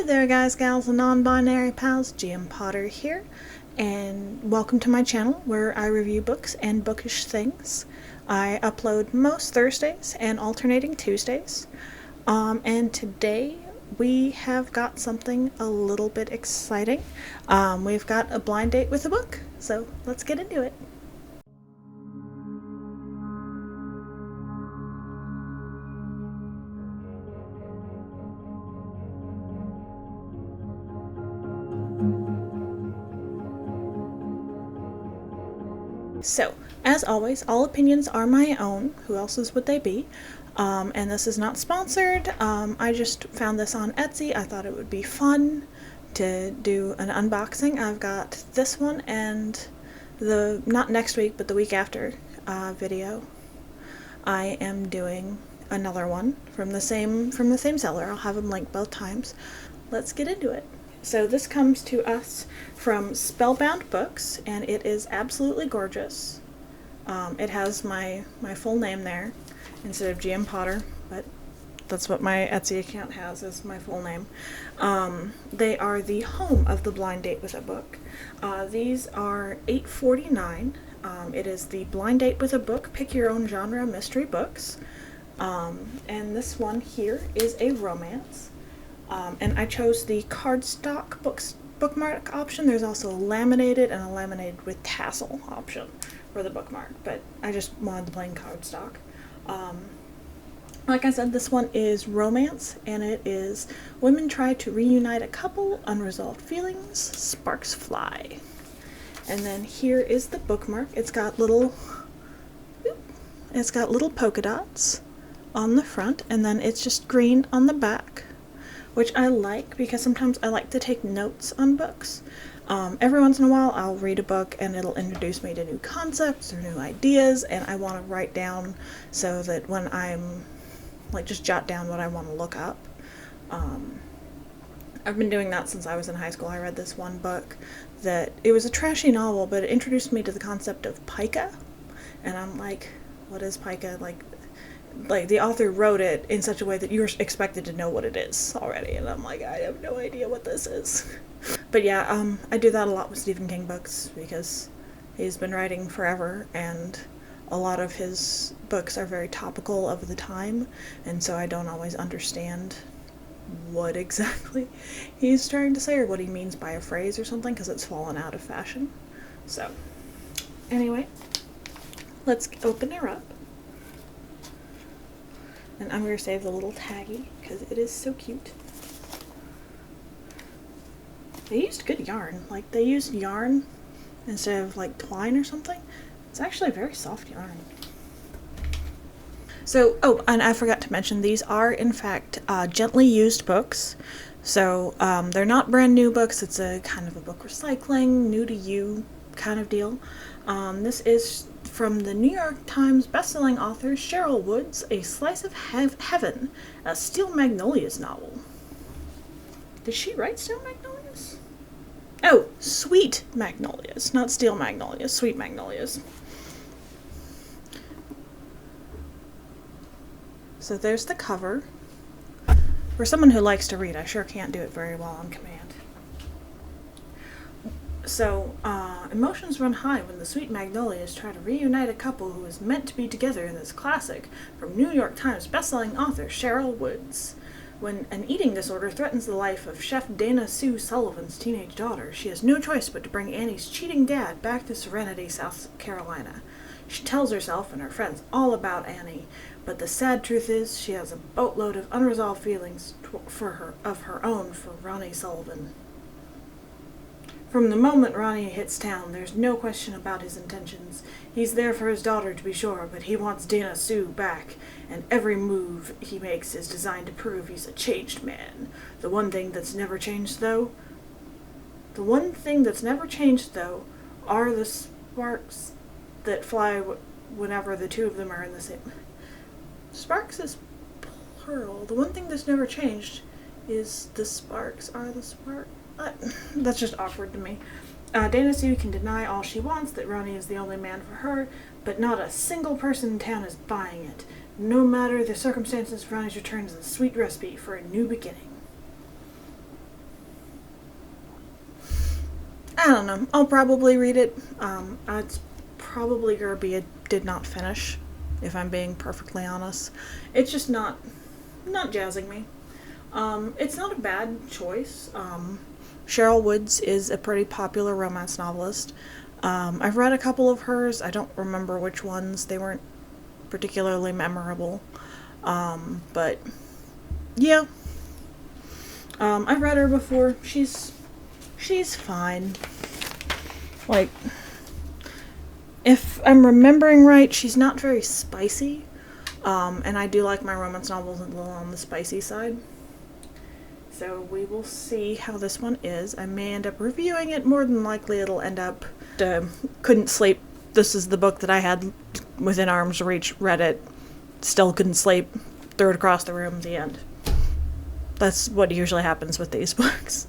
there guys, gals, and non-binary pals, GM Potter here, and welcome to my channel where I review books and bookish things. I upload most Thursdays and alternating Tuesdays, and today we have got something a little bit exciting. We've got a blind date with a book, so let's get into it. So, as always, all opinions are my own. Who else's would they be? And this is not sponsored. I just found this on Etsy. I thought it would be fun to do an unboxing. I've got this one and the, not next week, but the week after video. I am doing another one from the same seller. I'll have them linked both times. Let's get into it. So this comes to us from Spellbound Books, and it is absolutely gorgeous. It has my full name there instead of GM Potter, but that's what my Etsy account has, is my full name. They are the home of the blind date with a book. These are $8.49. It is the blind date with a book, pick your own genre mystery books. And this one here is a romance. And I chose the cardstock bookmark option. There's also a laminated and a laminated with tassel option for the bookmark, but I just wanted the plain cardstock. Like I said, this one is romance, and it is women try to reunite a couple, unresolved feelings, sparks fly. And then here is the bookmark. It's got little polka dots on the front, and then it's just green on the back, which I like because sometimes I like to take notes on books. Every once in a while I'll read a book and it'll introduce me to new concepts or new ideas, and I want to write down so that when I'm just jot down what I want to look up. I've been doing that since I was in high school. I read this one book that it was a trashy novel, but it introduced me to the concept of pica, and I'm like, what is pica? Like the author wrote it in such a way that you're expected to know what it is already, and I'm like, I have no idea what this is. But yeah, I do that a lot with Stephen King books because he's been writing forever, and a lot of his books are very topical of the time, and so I don't always understand what exactly he's trying to say or what he means by a phrase or something, because it's fallen out of fashion. So anyway, let's open her up. And I'm going to save the little taggy because it is so cute. They used good yarn. Like, they used yarn instead of twine or something. It's actually very soft yarn. So, oh, and I forgot to mention, these are in fact gently used books. So they're not brand new books. It's a kind of a book recycling, new to you kind of deal. This is from the New York Times bestselling author Cheryl Woods, A Slice of Heaven, a Steel Magnolias novel. Did she write Steel Magnolias? Oh, Sweet Magnolias, not Steel Magnolias, Sweet Magnolias. So there's the cover. For someone who likes to read, I sure can't do it very well on command. So, emotions run high when the Sweet Magnolias try to reunite a couple who is meant to be together in this classic from New York Times bestselling author Cheryl Woods. When an eating disorder threatens the life of Chef Dana Sue Sullivan's teenage daughter, she has no choice but to bring Annie's cheating dad back to Serenity, South Carolina. She tells herself and her friends all about Annie, but the sad truth is she has a boatload of unresolved feelings of her own for Ronnie Sullivan. From the moment Ronnie hits town, there's no question about his intentions. He's there for his daughter, to be sure, but he wants Dana Sue back, and every move he makes is designed to prove he's a changed man. The one thing that's never changed, though, are the sparks that fly whenever the two of them are in the same... Sparks is plural. The one thing that's never changed is the sparks are the spark... that's just awkward to me. Dana Sue can deny all she wants, that Ronnie is the only man for her, but not a single person in town is buying it. No matter the circumstances, Ronnie's return is a sweet recipe for a new beginning. I don't know. I'll probably read it. It's probably gonna be a did not finish, if I'm being perfectly honest. It's just not jazzing me. It's not a bad choice. Cheryl Woods is a pretty popular romance novelist. I've read a couple of hers. I don't remember which ones. They weren't particularly memorable. But yeah. I've read her before. She's fine. Like, if I'm remembering right, she's not very spicy. And I do like my romance novels a little on the spicy side. So we will see how this one is. I may end up reviewing it. More than likely it'll end up couldn't sleep. This is the book that I had within arm's reach, read it, still couldn't sleep, threw it across the room, the end. That's what usually happens with these books.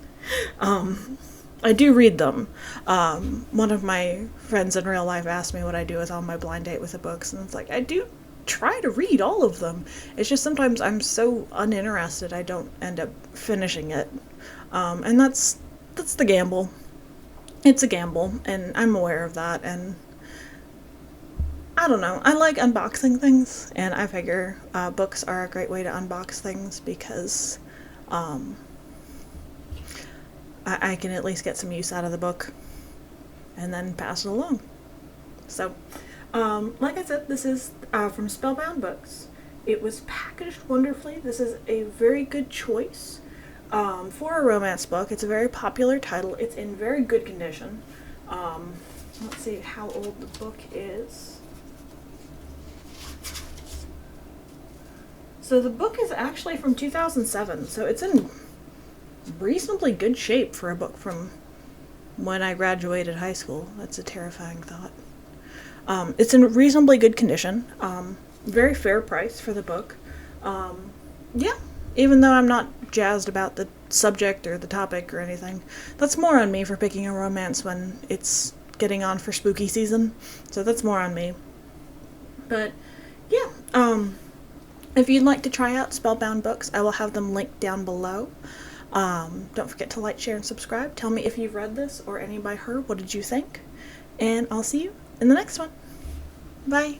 I do read them. One of my friends in real life asked me what I do with all my blind date with the books, and it's like, I do try to read all of them. It's just sometimes I'm so uninterested I don't end up finishing it. And that's the gamble. It's a gamble, and I'm aware of that, and I don't know. I like unboxing things, and I figure books are a great way to unbox things because I can at least get some use out of the book and then pass it along. So, like I said, this is from Spellbound Books. It was packaged wonderfully. This is a very good choice for a romance book. It's a very popular title. It's in very good condition. Let's see how old the book is. So the book is actually from 2007, so it's in reasonably good shape for a book from when I graduated high school. That's a terrifying thought. It's in reasonably good condition. Very fair price for the book. Yeah, even though I'm not jazzed about the subject or the topic or anything. That's more on me for picking a romance when it's getting on for spooky season. So that's more on me. But, yeah, if you'd like to try out Spellbound Books, I will have them linked down below. Don't forget to like, share, and subscribe. Tell me if you've read this or any by her. What did you think? And I'll see you in the next one. Bye.